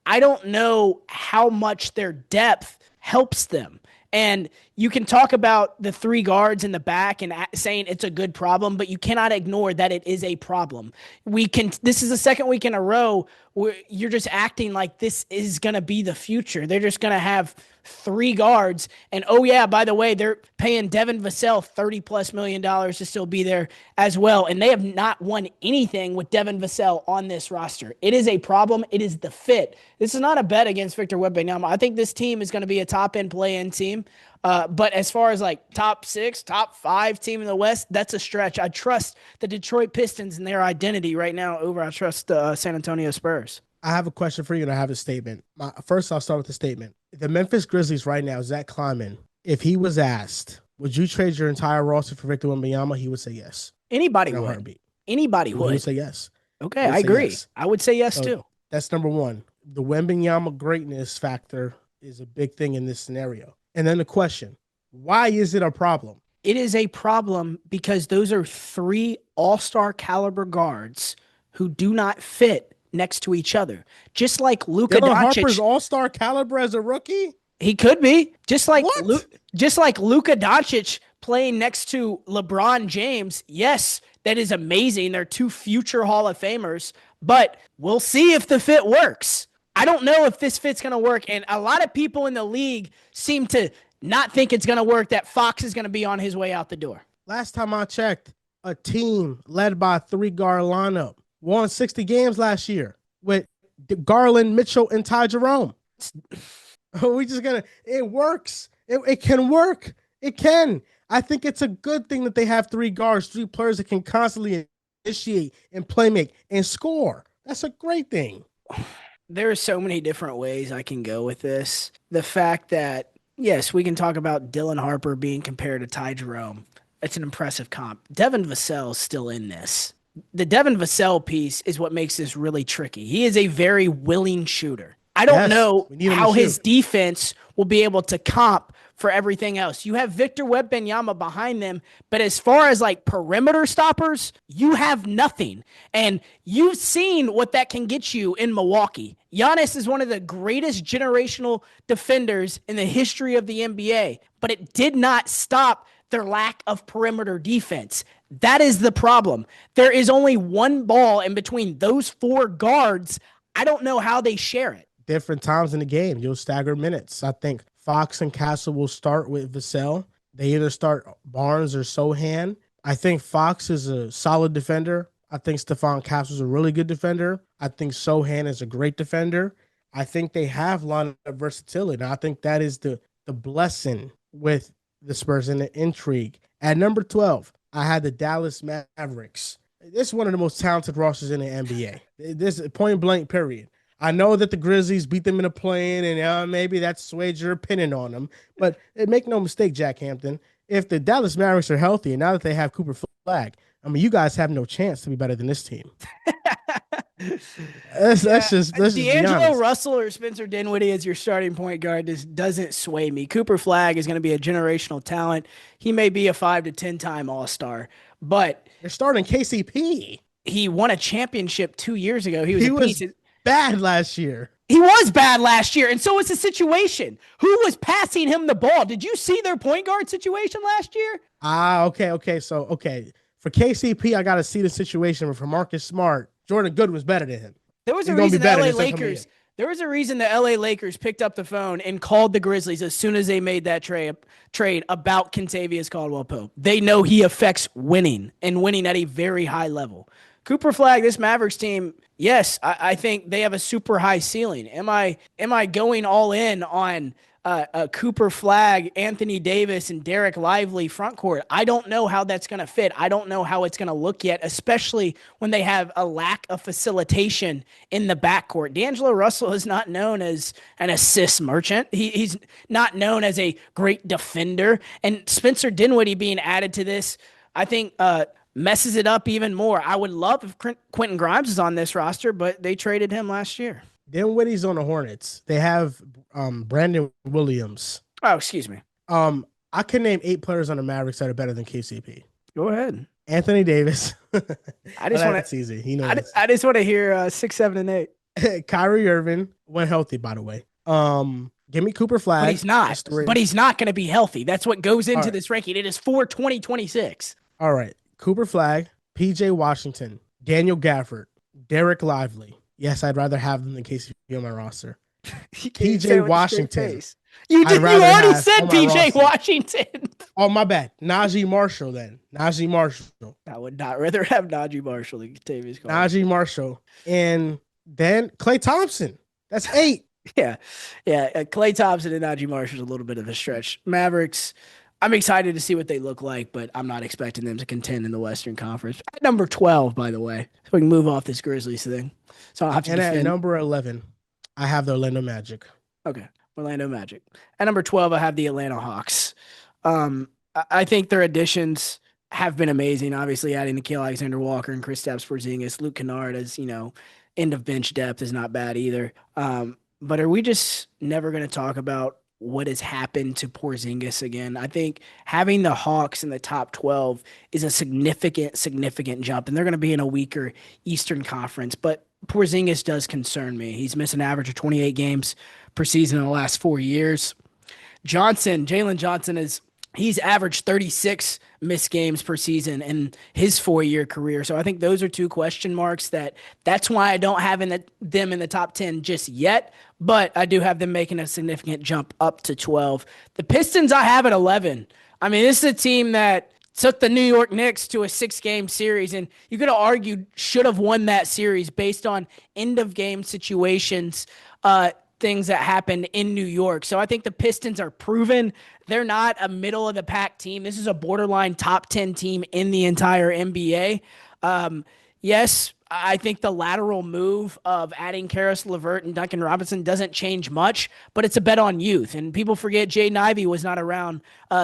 I don't know how much their depth helps them. And you can talk about the 3 guards in the back and saying it's a good problem, but you cannot ignore that it is a problem. This is the second week in a row where you're just acting like this is going to be the future. They're just going to have 3 guards. And oh yeah, by the way, they're paying Devin Vassell $30+ million to still be there as well. And they have not won anything with Devin Vassell on this roster. It is a problem. It is the fit. This is not a bet against Victor Wembanyama. I think this team is going to be a top-end play-in team. But as far as like top 6, top 5 team in the West, that's a stretch. I trust the Detroit Pistons and their identity right now over I trust the San Antonio Spurs. I have a question for you, and I have a statement. First, I'll start with the statement. The Memphis Grizzlies right now, Zach Kleiman, if he was asked, would you trade your entire roster for Victor Wembanyama? He would say yes. Anybody would. Heartbeat. Anybody would. He would say yes. Okay, I agree. Yes. I would say yes too. That's number one. The Wembanyama greatness factor is a big thing in this scenario. And then the question, why is it a problem? It is a problem because those are 3 all-star caliber guards who do not fit next to each other. Just like Luka Doncic. Harper's all-star caliber as a rookie? He could be. Just like Luka Doncic playing next to LeBron James. Yes, that is amazing. They're 2 future Hall of Famers, but we'll see if the fit works. I don't know if this fit's going to work, and a lot of people in the league seem to not think it's going to work, that Fox is going to be on his way out the door. Last time I checked, a team led by a 3-guard lineup won 60 games last year with Garland, Mitchell, and Ty Jerome. It works. It can work. It can. I think it's a good thing that they have 3 guards, 3 players that can constantly initiate and play make and score. That's a great thing. There are so many different ways I can go with this. The fact that, yes, we can talk about Dylan Harper being compared to Ty Jerome. It's an impressive comp. Devin Vassell's still in this. The Devin Vassell piece is what makes this really tricky. He is a very willing shooter. I don't know how his defense will be able to comp for everything else. You have Victor Wembanyama behind them, but as far as like perimeter stoppers, you have nothing. And you've seen what that can get you in Milwaukee. Giannis is one of the greatest generational defenders in the history of the NBA, but it did not stop their lack of perimeter defense. That is the problem. There is only one ball in between those 4 guards. I don't know how they share it. Different times in the game, you'll stagger minutes. I think Fox and Castle will start with Vassell. They either start Barnes or Sohan. I think Fox is a solid defender. I think Stephon Castle is a really good defender. I think Sohan is a great defender. I think they have a lot of versatility. And I think that is the blessing with the Spurs and the intrigue. At number 12, I had the Dallas Mavericks. This is one of the most talented rosters in the NBA. This is point blank, period. I know that the Grizzlies beat them in a play-in, and maybe that swayed your opinion on them. But make no mistake, Jack Hampton, if the Dallas Mavericks are healthy, and now that they have Cooper Flagg, I mean, you guys have no chance to be better than this team. Let's just D'Angelo Russell or Spencer Dinwiddie as your starting point guard just doesn't sway me. Cooper Flagg is going to be a generational talent. He may be a 5 to 10 time All-Star, but you're starting KCP. He won a championship 2 years ago. He was bad last year. He was bad last year, and so was the situation. Who was passing him the ball? Did you see their point guard situation last year? Okay. So, for KCP, I got to see the situation. But for Marcus Smart, Jordan Good was better than him. There was a reason the LA Lakers. There was a reason the LA Lakers picked up the phone and called the Grizzlies as soon as they made that trade about Kentavious Caldwell-Pope. They know he affects winning and winning at a very high level. Cooper Flagg, this Mavericks team, yes, I think they have a super high ceiling. Am I going all in on Cooper Flagg, Anthony Davis, and Derek Lively frontcourt? I don't know how that's going to fit. I don't know how it's going to look yet, especially when they have a lack of facilitation in the backcourt. D'Angelo Russell is not known as an assist merchant. He's not known as a great defender. And Spencer Dinwiddie being added to this, I think, messes it up even more. I would love if Quentin Grimes is on this roster, but they traded him last year. Dinwiddie's on the Hornets. They have Brandon Williams. Oh, excuse me. I can name 8 players on the Mavericks that are better than KCP. Go ahead. Anthony Davis. I just want that's easy. He knows. I just want to hear 6, 7, and 8. Kyrie Irving went healthy, by the way. Give me Cooper Flagg. But he's not. But he's not going to be healthy. That's what goes into this ranking. It is for 2026. All right. Cooper Flagg, PJ Washington, Daniel Gafford, Derek Lively. Yes, I'd rather have them than KCP on my roster. PJ Washington. You already said PJ Washington. Oh, my bad. Najee Marshall then. Najee Marshall. I would not rather have Najee Marshall than Kentavious Caldwell. Najee Marshall. And then Klay Thompson. That's 8. Yeah. Yeah. Klay Thompson and Najee Marshall's a little bit of a stretch. Mavericks, I'm excited to see what they look like, but I'm not expecting them to contend in the Western Conference. At number 12, by the way, so we can move off this Grizzlies thing. So I'll have to And at defend. number 11, I have the Orlando Magic. Okay. Orlando Magic. At number 12, I have the Atlanta Hawks. I think their additions have been amazing. Obviously, adding Nikhil Alexander-Walker and Kristaps Porzingis, Luke Kennard as, end of bench depth is not bad either. But are we just never going to talk about what has happened to Porzingis again? I think having the Hawks in the top 12 is a significant, significant jump, and they're going to be in a weaker Eastern Conference. But Porzingis does concern me. He's missed an average of 28 games per season in the last 4 years. Jalen Johnson he's averaged 36 missed games per season in his 4-year career. So I think those are two question marks that's why I don't have them in the top 10 just yet, but I do have them making a significant jump up to 12. The Pistons I have at 11. I mean, this is a team that took the New York Knicks to a 6-game series, and you could have argued should have won that series based on end of game situations, things that happened in New York. So I think the Pistons are proven. They're not a middle of the pack team. This is a borderline top 10 team in the entire NBA. Yes, I think the lateral move of adding Karis LeVert and Duncan Robinson doesn't change much, but it's a bet on youth. And people forget Jaden Ivey was not around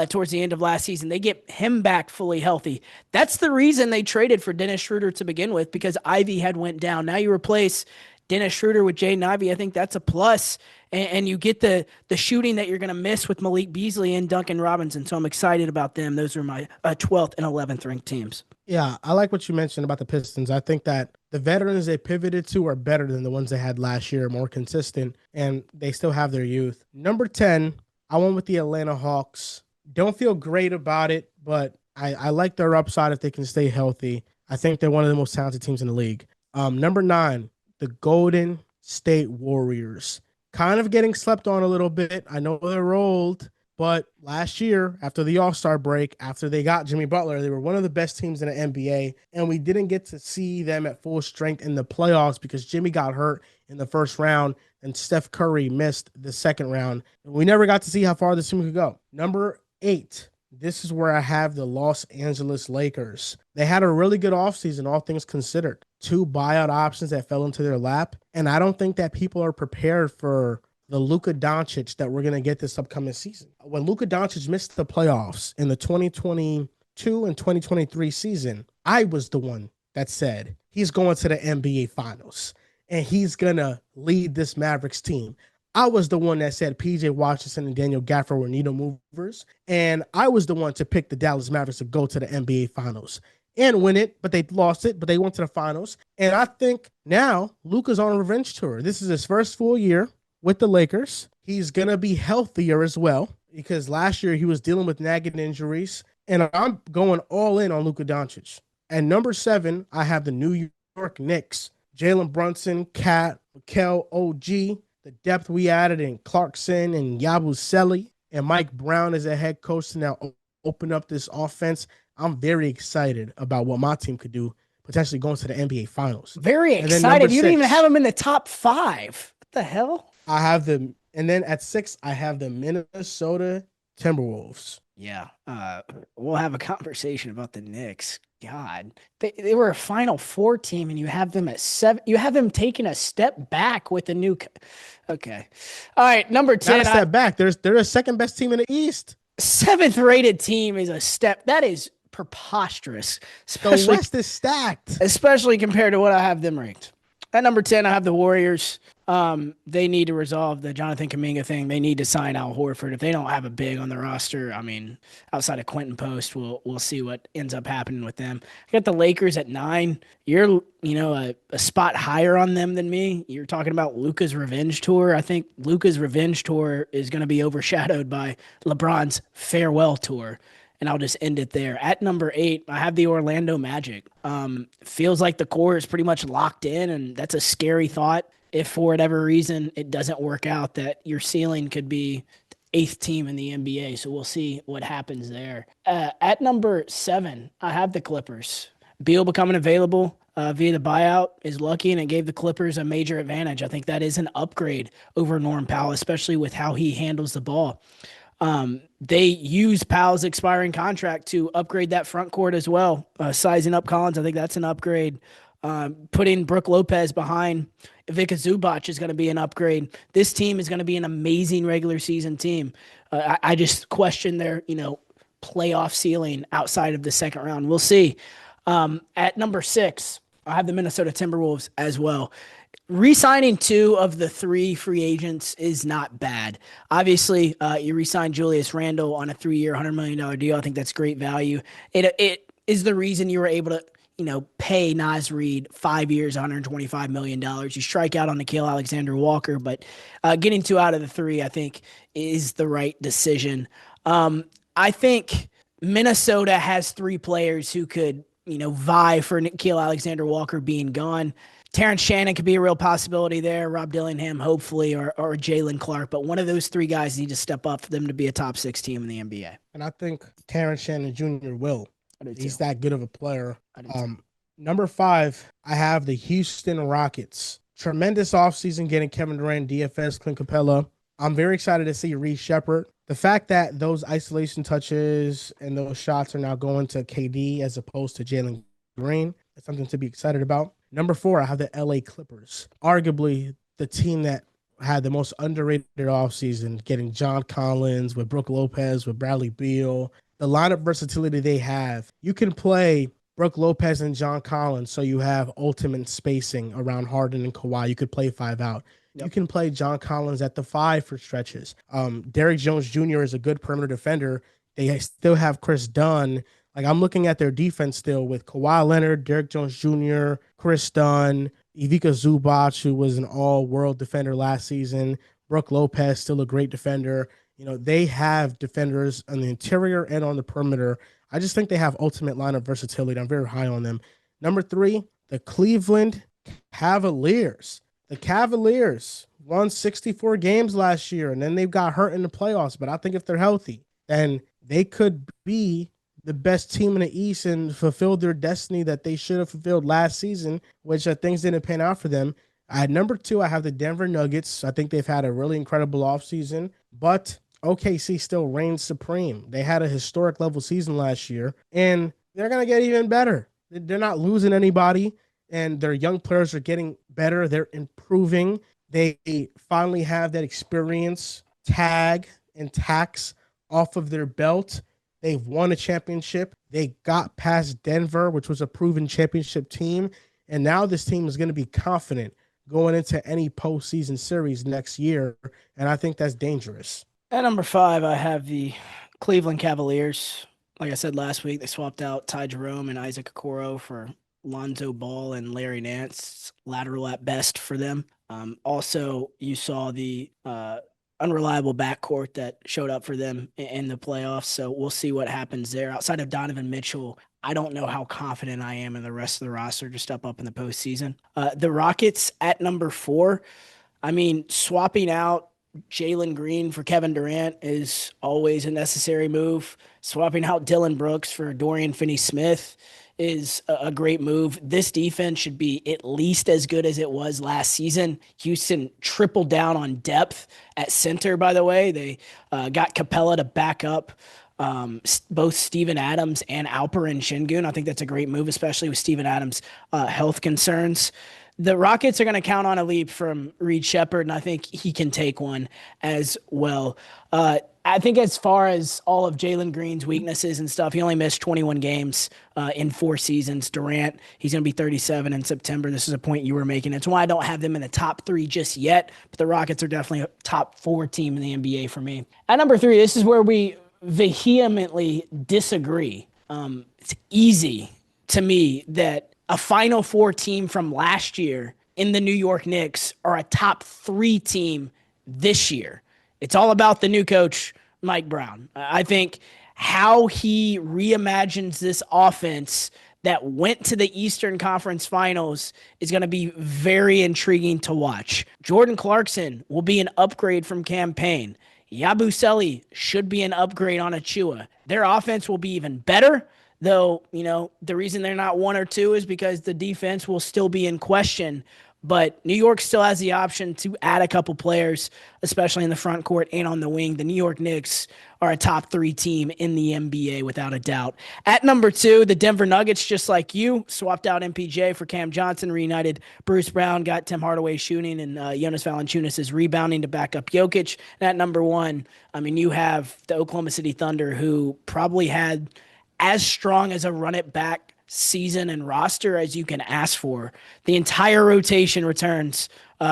towards the end of last season. They get him back fully healthy. That's the reason they traded for Dennis Schroeder to begin with, because Ivey had went down. Now you replace Dennis Schroeder with Jaden Ivey. I think that's a plus. And you get the shooting that you're going to miss with Malik Beasley and Duncan Robinson. So I'm excited about them. Those are my 12th and 11th ranked teams. Yeah, I like what you mentioned about the Pistons. I think that the veterans they pivoted to are better than the ones they had last year, more consistent, and they still have their youth. Number 10, I went with the Atlanta Hawks. Don't feel great about it, but I like their upside if they can stay healthy. I think they're one of the most talented teams in the league. Number 9, the Golden State Warriors. Kind of getting slept on a little bit. I know they're old, but last year, after the All-Star break, after they got Jimmy Butler, they were one of the best teams in the NBA, and we didn't get to see them at full strength in the playoffs because Jimmy got hurt in the first round and Steph Curry missed the second round. We never got to see how far this team could go. Number 8, this is where I have the Los Angeles Lakers. They had a really good offseason, all things considered. 2 buyout options that fell into their lap, and I don't think that people are prepared for the Luka Doncic that we're going to get this upcoming season. When Luka Doncic missed the playoffs in the 2022 and 2023 season, I was the one that said he's going to the NBA Finals and he's going to lead this Mavericks team. I was the one that said PJ Washington and Daniel Gafford were needle movers, and I was the one to pick the Dallas Mavericks to go to the NBA Finals and win it, but they lost it, but they went to the finals. And I think now Luka's on a revenge tour. This is his first full year with the Lakers. He's going to be healthier as well because last year he was dealing with nagging injuries. And I'm going all in on Luka Doncic. At number 7, I have the New York Knicks. Jalen Brunson, Cat, Mikal, OG, the depth we added in Clarkson and Yabusele, and Mike Brown as a head coach to now open up this offense. I'm very excited about what my team could do, potentially going to the NBA Finals. Very excited. You didn't even have them in the top 5. What the hell? I have them. And then at 6, I have the Minnesota Timberwolves. Yeah. We'll have a conversation about the Knicks. God, they were a Final Four team, and you have them at 7. You have them taking a step back with the new. Okay. All right. Number 10. Not a step back. They're the second best team in the East. 7th rated team is a step. That is preposterous. The West is stacked. Especially compared to what I have them ranked. At number 10, I have the Warriors. They need to resolve the Jonathan Kuminga thing. They need to sign Al Horford. If they don't have a big on the roster, I mean, outside of Quentin Post, we'll see what ends up happening with them. I got the Lakers at 9. You're, a spot higher on them than me. You're talking about Luka's revenge tour. I think Luka's revenge tour is going to be overshadowed by LeBron's farewell tour. And I'll just end it there. At number 8, I have the Orlando Magic. Feels like the core is pretty much locked in, and that's a scary thought. If for whatever reason it doesn't work out, that your ceiling could be the 8th team in the NBA. So we'll see what happens there. At number 7, I have the Clippers. Beal becoming available. via the buyout is lucky, and it gave the Clippers a major advantage. I think that is an upgrade over Norm Powell, especially with how he handles the ball. They use Powell's expiring contract to upgrade that front court as well. Sizing up Collins, I think that's an upgrade. Putting Brook Lopez behind Ivica Zubac is going to be an upgrade. This team is going to be an amazing regular season team. I just question their, playoff ceiling outside of the second round. We'll see. At number 6, I have the Minnesota Timberwolves as well. Re-signing 2 of the 3 free agents is not bad. Obviously, you re-signed Julius Randle on a 3-year, $100 million deal. I think that's great value. It is the reason you were able to, pay Naz Reid 5 years, $125 million. You strike out on Nickeil Alexander-Walker, but getting 2 out of the 3, I think, is the right decision. I think Minnesota has 3 players who could, vie for Nickeil Alexander-Walker being gone. Terrence Shannon could be a real possibility there. Rob Dillingham, hopefully, or Jalen Clark. But one of those 3 guys need to step up for them to be a top 6 team in the NBA. And I think Terrence Shannon Jr. will. He's that good of a player. Number 5, I have the Houston Rockets. Tremendous offseason getting Kevin Durant, DFS, Clint Capella. I'm very excited to see Reed Shepherd. The fact that those isolation touches and those shots are now going to KD as opposed to Jalen Green is something to be excited about. Number 4, I have the LA Clippers. Arguably the team that had the most underrated offseason, getting John Collins with Brook Lopez, with Bradley Beal. The lineup versatility they have. You can play Brook Lopez and John Collins, so you have ultimate spacing around Harden and Kawhi. You could play 5 out. Yep. You can play John Collins at the 5 for stretches. Derrick Jones Jr. is a good perimeter defender. They still have Chris Dunn. I'm looking at their defense still with Kawhi Leonard, Derrick Jones Jr., Chris Dunn, Ivica Zubac, who was an all-world defender last season. Brook Lopez, still a great defender. They have defenders on the interior and on the perimeter. I just think they have ultimate lineup versatility. I'm very high on them. Number 3, the Cleveland Cavaliers. The Cavaliers won 64 games last year, and then they got hurt in the playoffs. But I think if they're healthy, then they could be the best team in the East and fulfill their destiny that they should have fulfilled last season, which things didn't pan out for them. At number 2, I have the Denver Nuggets. I think they've had a really incredible offseason, but OKC still reigns supreme. They had a historic level season last year, and they're going to get even better. They're not losing anybody, and their young players are getting better. They're improving. They finally have that experience tag and tax off of their belt. They've won a championship. They got past Denver, which was a proven championship team, and now this team is going to be confident going into any postseason series next year, and I think that's dangerous. At number 5, I have the Cleveland Cavaliers. Like I said last week, they swapped out Ty Jerome and Isaac Okoro for Lonzo Ball and Larry Nance. Lateral at best for them. Also, you saw the unreliable backcourt that showed up for them in the playoffs, so we'll see what happens there. Outside of Donovan Mitchell, I don't know how confident I am in the rest of the roster to step up in the postseason. The Rockets at number 4, swapping out Jalen Green for Kevin Durant is always a necessary move. Swapping out Dylan Brooks for Dorian Finney-Smith is a great move. This defense should be at least as good as it was last season. Houston tripled down on depth at center, by the way. They got Capella to back up both Steven Adams and Alperen Şengün. I think that's a great move, especially with Steven Adams' health concerns. The Rockets are going to count on a leap from Reed Shepherd, and I think he can take one as well. I think as far as all of Jalen Green's weaknesses and stuff, he only missed 21 games in 4 seasons. Durant, he's going to be 37 in September. This is a point you were making. It's why I don't have them in the top 3 just yet, but the Rockets are definitely a top 4 team in the NBA for me. At number 3, this is where we vehemently disagree. It's easy to me that a Final Four team from last year in the New York Knicks are a top 3 team this year. It's all about the new coach, Mike Brown. I think how he reimagines this offense that went to the Eastern Conference Finals is going to be very intriguing to watch. Jordan Clarkson will be an upgrade from Cam Payne. Yabusele should be an upgrade on Achua. Their offense will be even better, though, the reason they're not 1 or 2 is because the defense will still be in question. But New York still has the option to add a couple players, especially in the front court and on the wing. The New York Knicks are a top 3 team in the NBA without a doubt. At number 2, the Denver Nuggets, just like you, swapped out MPJ for Cam Johnson, reunited Bruce Brown, got Tim Hardaway shooting, and Jonas Valanciunas is rebounding to back up Jokic. And at number 1, you have the Oklahoma City Thunder, who probably had as strong as a run-it-back season and roster as you can ask for. The entire rotation returns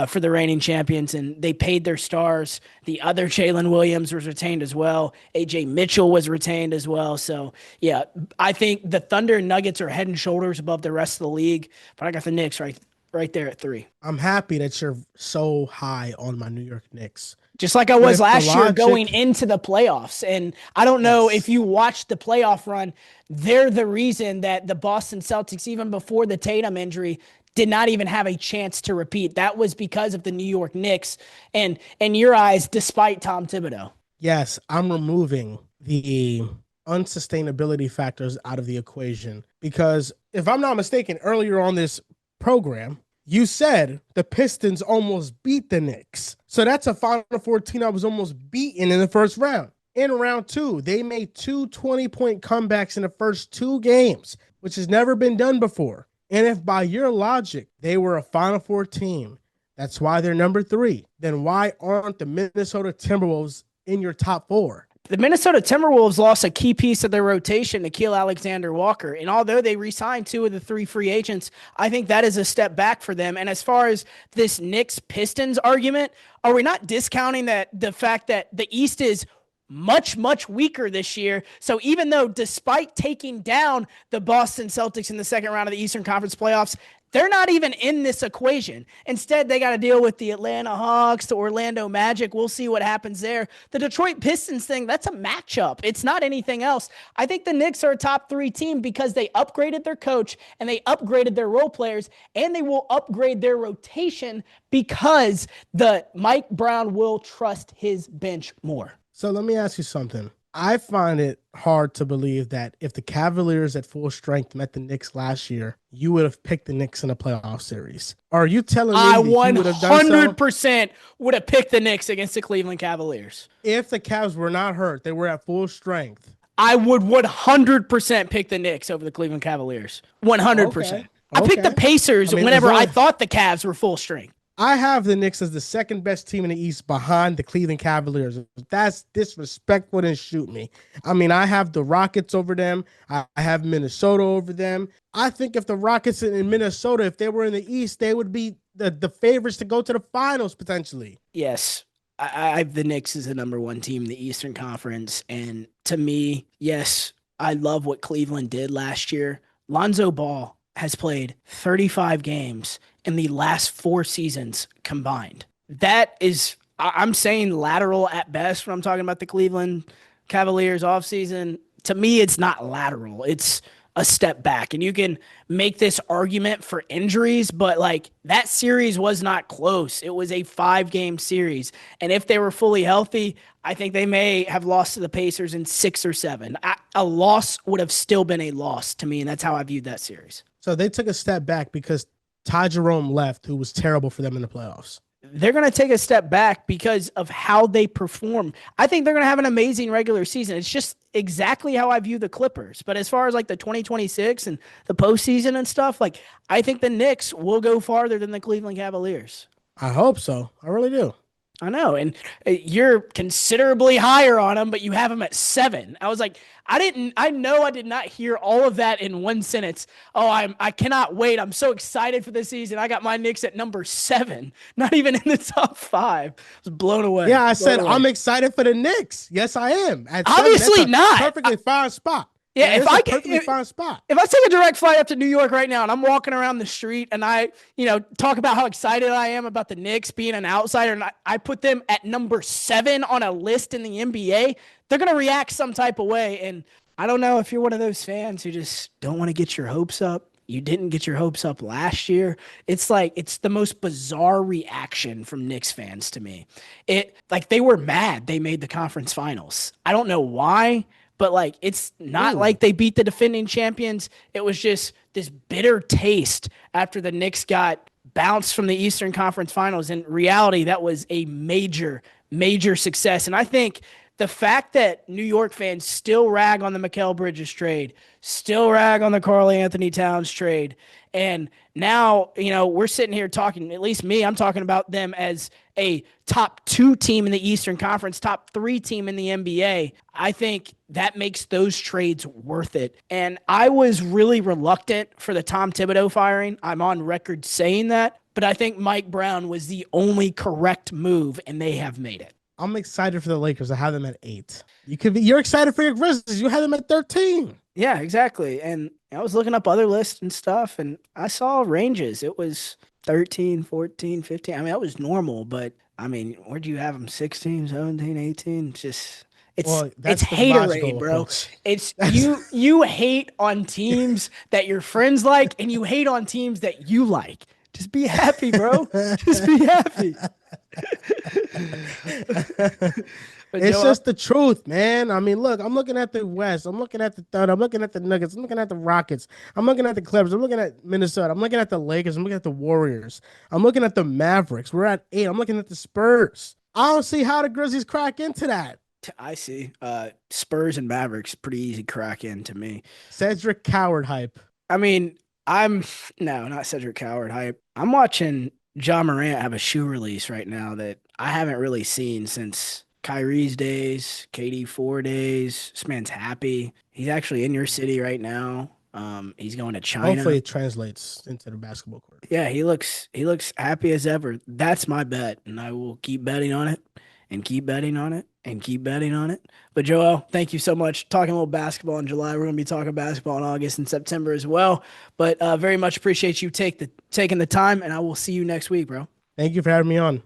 for the reigning champions, and they paid their stars. The other Jalen Williams was retained as well. AJ Mitchell was retained as well. So, yeah, I think the Thunder and Nuggets are head and shoulders above the rest of the league, but I got the Knicks right there at 3. I'm happy that you're so high on my New York Knicks. Just like I was last year going into the playoffs. And I don't know if you watched the playoff run, they're the reason that the Boston Celtics, even before the Tatum injury, did not even have a chance to repeat. That was because of the New York Knicks and, in your eyes, despite Tom Thibodeau. Yes, I'm removing the unsustainability factors out of the equation because if I'm not mistaken, earlier on this program, you said the Pistons almost beat the Knicks. So that's a Final Four team that was almost beaten in the first round. In round 2, they made 2 20-point comebacks in the first 2 games, which has never been done before. And if by your logic, they were a Final Four team, that's why they're number 3, then why aren't the Minnesota Timberwolves in your top 4? The Minnesota Timberwolves lost a key piece of their rotation, Nickeil Alexander-Walker. And although they re-signed 2 of the 3 free agents, I think that is a step back for them. And as far as this Knicks-Pistons argument, are we not discounting the fact that the East is much, much weaker this year? So even though despite taking down the Boston Celtics in the second round of the Eastern Conference playoffs, they're not even in this equation. Instead, they got to deal with the Atlanta Hawks, the Orlando Magic. We'll see what happens there. The Detroit Pistons thing, that's a matchup. It's not anything else. I think the Knicks are a top 3 team because they upgraded their coach and they upgraded their role players, and they will upgrade their rotation because the Mike Brown will trust his bench more. So let me ask you something. I find it hard to believe that if the Cavaliers at full strength met the Knicks last year, you would have picked the Knicks in a playoff series. Are you telling me I that you would have done so? 100% would have picked the Knicks against the Cleveland Cavaliers. If the Cavs were not hurt, they were at full strength. I would 100% pick the Knicks over the Cleveland Cavaliers. 100%. Okay. I picked the Pacers whenever I thought the Cavs were full strength. I have the Knicks as the second best team in the East behind the Cleveland Cavaliers. That's disrespectful, and shoot me. I have the Rockets over them. I have Minnesota over them. I think if the Rockets in Minnesota, if they were in the East, they would be the favorites to go to the finals potentially. Yes. I have the Knicks as the number 1 team in the Eastern Conference. And to me, yes, I love what Cleveland did last year. Lonzo Ball has played 35 games in the last 4 seasons combined. That is, I'm saying lateral at best when I'm talking about the Cleveland Cavaliers offseason. To me, it's not lateral. It's a step back. And you can make this argument for injuries, but that series was not close. It was a 5-game series. And if they were fully healthy, I think they may have lost to the Pacers in 6 or 7. A loss would have still been a loss to me, and that's how I viewed that series. So they took a step back because Ty Jerome left, who was terrible for them in the playoffs. They're going to take a step back because of how they perform. I think they're going to have an amazing regular season. It's just exactly how I view the Clippers. But as far as the 2026 and the postseason and stuff, I think the Knicks will go farther than the Cleveland Cavaliers. I hope so. I really do. I know. And you're considerably higher on them, but you have them at 7. I was like, I know I did not hear all of that in one sentence. Oh, I cannot wait. I'm so excited for this season. I got my Knicks at number 7, not even in the top 5. I was blown away. Yeah, I said I'm excited for the Knicks. Yes, I am. At Obviously 7, not. Perfectly fine spot. Yeah, if I perfectly fine spot. If I take a direct flight up to New York right now and I'm walking around the street and I, talk about how excited I am about the Knicks being an outsider, and I put them at number 7 on a list in the NBA, they're going to react some type of way. And I don't know if you're one of those fans who just don't want to get your hopes up. you didn't get your hopes up last year. It's like it's the most bizarre reaction from Knicks fans to me. It like they were mad they made the conference finals. I don't know why, but like it's not Ooh. like they beat the defending champions. It was just this bitter taste after the Knicks got bounced from the Eastern Conference Finals. In reality, that was a major success. And I think the fact that New York fans still rag on the Mikal Bridges trade, still rag on the Karl Anthony Towns trade, and now, we're sitting here talking, at least me, I'm talking about them as a top 2 team in the Eastern Conference, top 3 team in the NBA. I think that makes those trades worth it. And I was really reluctant for the Tom Thibodeau firing. I'm on record saying that, but I think Mike Brown was the only correct move, and they have made it. I'm excited for the Lakers. I have them at 8. You're excited for your Grizzlies. You have them at 13. Yeah, exactly. And I was looking up other lists and stuff, and I saw ranges. It was 13, 14, 15. I mean, that was normal, but I mean, where'd you have them? 16, 17, 18? Just it's haterade, bro. Approach. It's you hate on teams that your friends like, and you hate on teams that you like. Just be happy, bro. Just be happy. It's just the truth, man. I mean, look, I'm looking at the West. I'm looking at the Thunder. I'm looking at the Nuggets. I'm looking at the Rockets. I'm looking at the Clippers. I'm looking at Minnesota. I'm looking at the Lakers. I'm looking at the Warriors. I'm looking at the Mavericks. We're at 8. I'm looking at the Spurs. I don't see how the Grizzlies crack into that. I see. Spurs and Mavericks, pretty easy crack in to me. Cedric Coward hype. I mean, no, not Cedric Coward hype. I'm watching Ja Morant have a shoe release right now that I haven't really seen since Kyrie's days, KD4 days. This man's happy. He's actually in your city right now. He's going to China. Hopefully it translates into the basketball court. Yeah, he looks happy as ever. That's my bet, and I will keep betting on it and keep betting on it and keep betting on it. But Joel, thank you so much. Talking a little basketball in July. We're going to be talking basketball in August and September as well. But very much appreciate you taking the time, and I will see you next week, bro. Thank you for having me on.